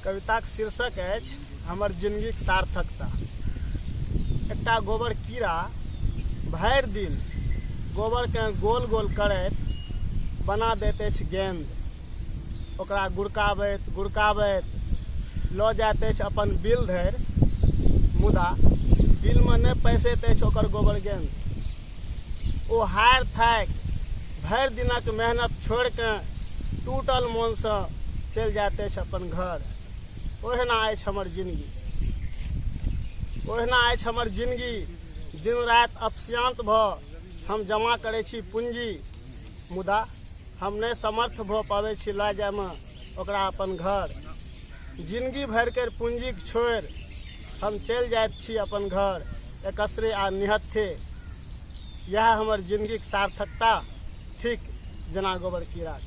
कविताक शीर्षक अछि हमर जिंदगीक सार्थकता। एकटा गोबर कीड़ा भरि दिन गोबरकेँ गोल गोल करैत बना दैत अछि गेंद। ओकरा गुड़काबैत गुड़काबैत लऽ जाइत अछि अपन बिल धरि, मुदा बिलमे नहि पैसैत अछि ओकर गोबर गेंद। ओ हारि थाकि भरि दिनक मेहनत छोड़ि कऽ टूटल मोनसँ चलि जाइत अछि अपन घर। ओहिना अछि हमर जिंदगी, ओहिना अछि हमर जिंदगी। दिन राति अपस्यांत भऽ हम जमा करै छी पूंजी, मुदा हम नहि समर्थ भऽ पाबै छी लऽ जायमे ओकरा अपन घर। जिंदगी भरिके पूंजीके छोड़ि हम चलि जाइत छी अपन घर एकसरे आ निहत्थे। इएह हमर जिंदगीके सार्थकता थिक, जेना गोबर कीड़ा।